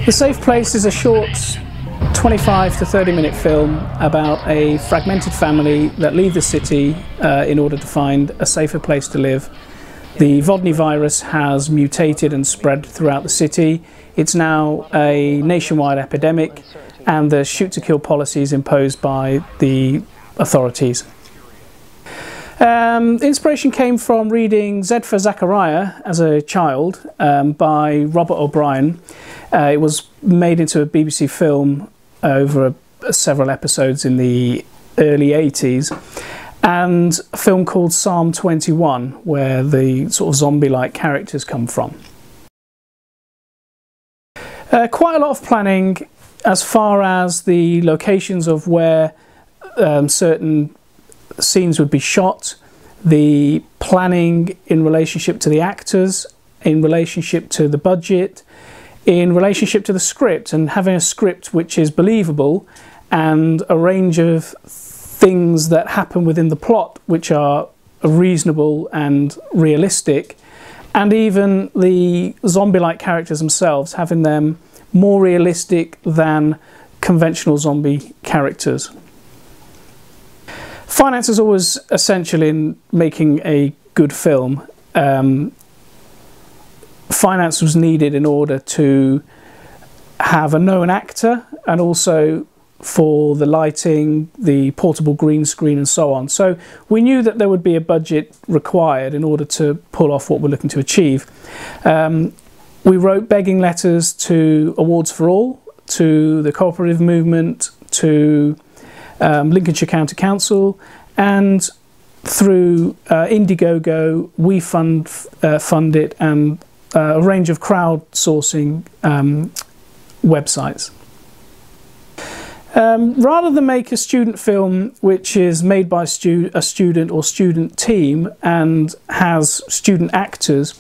The Safe Place is a short 25 to 30-minute film about a fragmented family that leave the city in order to find a safer place to live. The Vodny virus has mutated and spread throughout the city. It's now a nationwide epidemic, and the shoot-to-kill policies imposed by the authorities. Inspiration came from reading Z for Zachariah as a child by Robert O'Brien. It was made into a BBC film over several episodes in the early 80s, and a film called Psalm 21, where the sort of zombie-like characters come from. Quite a lot of planning as far as the locations of where certain scenes would be shot, the planning in relationship to the actors, in relationship to the budget, in relationship to the script, and having a script which is believable, and a range of things that happen within the plot which are reasonable and realistic, and even the zombie-like characters themselves, having them more realistic than conventional zombie characters. Finance is always essential in making a good film. Finance was needed in order to have a known actor, and also for the lighting, the portable green screen and so on. So we knew that there would be a budget required in order to pull off what we're looking to achieve. We wrote begging letters to Awards for All, to the cooperative movement, to Lincolnshire County Council, and through Indiegogo we fund it, and a range of crowdsourcing websites. Rather than make a student film which is made by a student or student team and has student actors,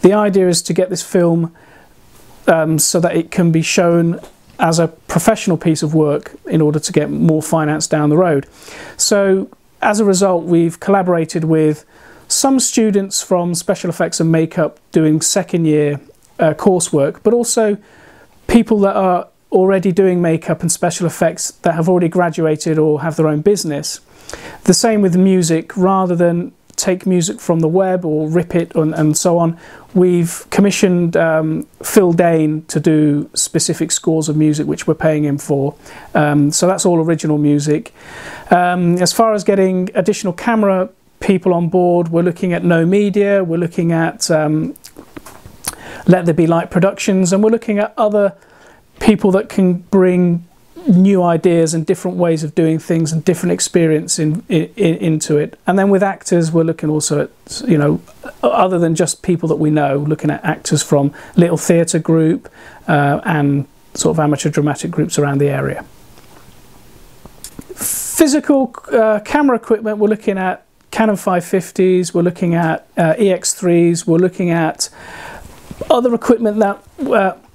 the idea is to get this film so that it can be shown as a professional piece of work in order to get more finance down the road. So as a result, we've collaborated with some students from special effects and makeup doing second year coursework, but also people that are already doing makeup and special effects that have already graduated or have their own business. The same with music. Rather than take music from the web or rip it and so on, we've commissioned Phil Dane to do specific scores of music which we're paying him for. So that's all original music. As far as getting additional camera people on board, we're looking at No Media, we're looking at Let There Be Light Productions, and we're looking at other people that can bring new ideas and different ways of doing things and different experience into it. And then with actors, we're looking also at, you know, other than just people that we know, looking at actors from Little Theatre Group and sort of amateur dramatic groups around the area. Physical camera equipment, we're looking at Canon 550s, we're looking at EX3s, we're looking at other equipment that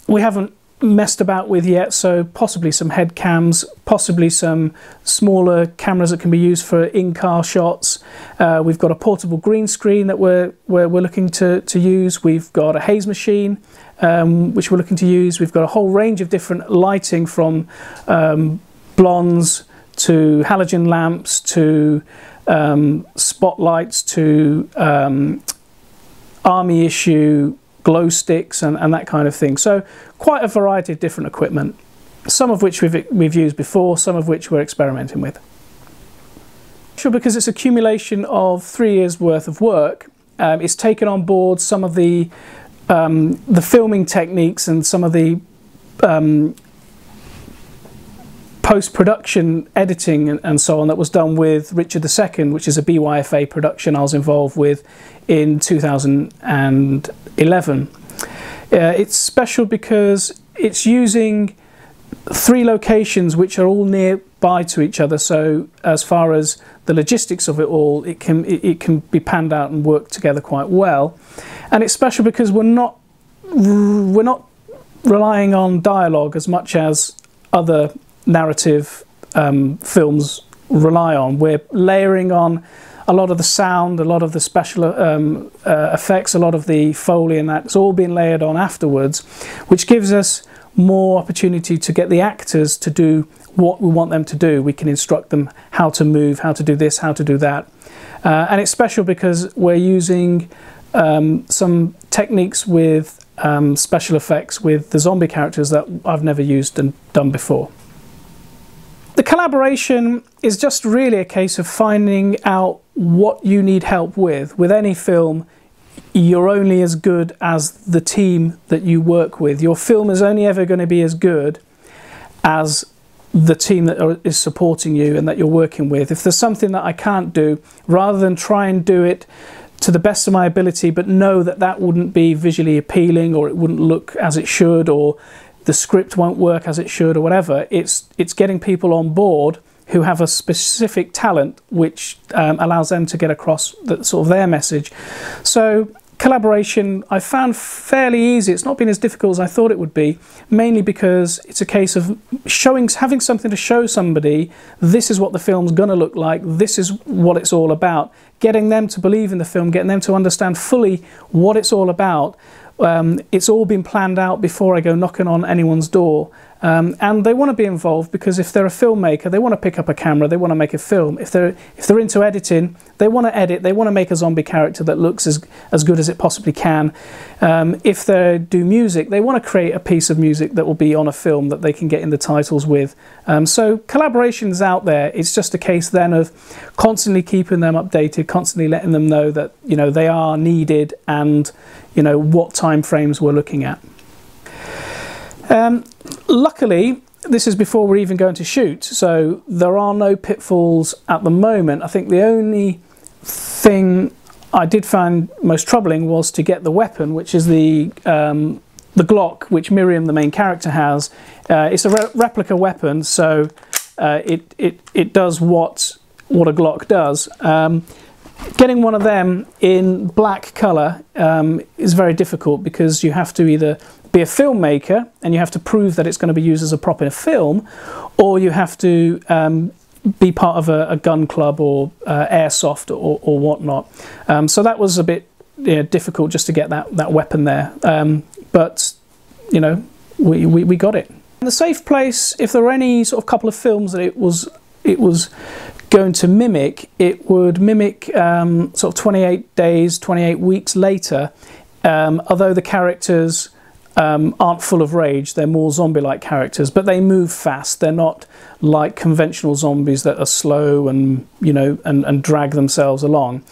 we haven't messed about with yet, so possibly some head cams, possibly some smaller cameras that can be used for in-car shots. We've got a portable green screen that we're looking to use. We've got a haze machine which we're looking to use. We've got a whole range of different lighting, from blondes to halogen lamps to spotlights to army issue glow sticks and that kind of thing. So quite a variety of different equipment, some of which we've used before, some of which we're experimenting with. Sure, because it's accumulation of 3 years worth of work, it's taken on board some of the filming techniques and some of the post-production editing and so on that was done with Richard II, which is a BYFA production I was involved with in 2011. It's special because it's using 3 locations which are all nearby to each other, so as far as the logistics of it all, it can be panned out and work together quite well. And it's special because we're not relying on dialogue as much as other narrative films rely on. We're layering on a lot of the sound, a lot of the special effects, a lot of the Foley, and that's all been layered on afterwards, which gives us more opportunity to get the actors to do what we want them to do. We can instruct them how to move, how to do this, how to do that. And it's special because we're using some techniques with special effects with the zombie characters that I've never used and done before. The collaboration is just really a case of finding out what you need help with. With any film, you're only as good as the team that you work with. Your film is only ever going to be as good as the team that is supporting you and that you're working with. If there's something that I can't do, rather than try and do it to the best of my ability, but know that that wouldn't be visually appealing, or it wouldn't look as it should, or the script won't work as it should, or whatever, it's getting people on board who have a specific talent which allows them to get across sort of their message. So collaboration I found fairly easy. It's not been as difficult as I thought it would be, mainly because it's a case of having something to show somebody, this is what the film's going to look like, this is what it's all about, getting them to believe in the film, getting them to understand fully what it's all about. It's all been planned out before I go knocking on anyone's door. And they want to be involved because if they're a filmmaker, they want to pick up a camera, they want to make a film. If they're into editing, they want to edit, they want to make a zombie character that looks as good as it possibly can. If they do music, they want to create a piece of music that will be on a film that they can get in the titles with. So collaboration's out there. It's just a case then of constantly keeping them updated, constantly letting them know that, you know, they are needed and, you know, what time frames we're looking at. Luckily, this is before we're even going to shoot, so there are no pitfalls at the moment. I think the only thing I did find most troubling was to get the weapon, which is the Glock, which Miriam, the main character, has. It's a replica weapon, so it does what a Glock does. Getting one of them in black colour is very difficult because you have to either be a filmmaker and you have to prove that it's going to be used as a prop in a film, or you have to be part of a gun club or airsoft or whatnot. So that was a bit difficult just to get that weapon there. But, you know, we got it. The safe place, if there were any sort of couple of films that it was going to mimic, it would mimic sort of 28 days, 28 weeks later, although the characters aren't full of rage. They're more zombie-like characters, but they move fast. They're not like conventional zombies that are slow and, you know, and drag themselves along.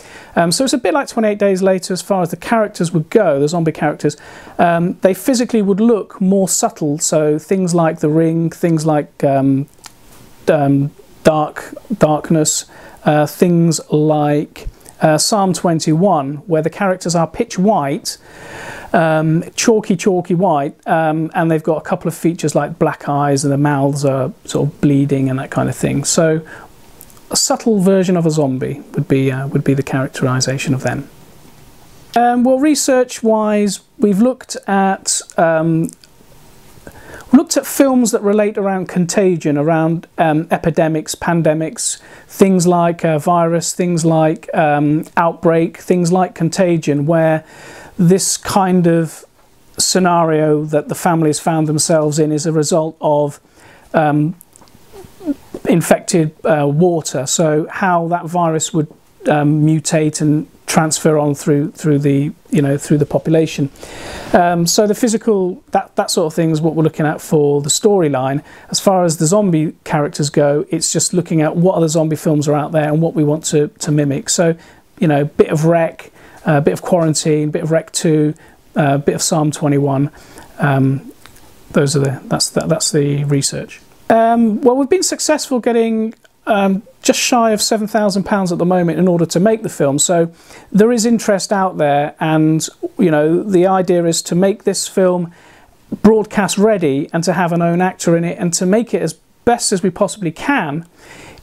So it's a bit like 28 Days Later as far as the characters would go, the zombie characters. They physically would look more subtle, so things like The Ring, things like darkness, things like Psalm 21, where the characters are pitch white, chalky white, and they've got a couple of features like black eyes and the mouths are sort of bleeding and that kind of thing. So a subtle version of a zombie would be the characterization of them. Well, research-wise, we've looked at films that relate around contagion, around epidemics, pandemics, things like virus, things like outbreak, things like contagion, where this kind of scenario that the families found themselves in is a result of infected water. So how that virus would mutate and transfer on through the population. So the physical, that sort of thing is what we're looking at for the storyline. As far as the zombie characters go, it's just looking at what other zombie films are out there and what we want to mimic. So, you know, bit of Wreck, a bit of Quarantine, bit of Wreck 2, a bit of Psalm 21. That's the research. Well, we've been successful getting just shy of £7,000 at the moment in order to make the film, so there is interest out there, and you know, the idea is to make this film broadcast ready and to have an own actor in it and to make it as best as we possibly can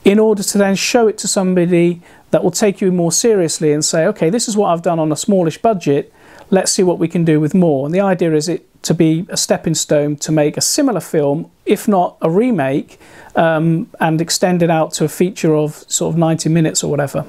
in order to then show it to somebody that will take you more seriously and say, okay, this is what I've done on a smallish budget, let's see what we can do with more. And the idea is it to be a stepping stone to make a similar film, if not a remake, and extend it out to a feature of sort of 90 minutes or whatever.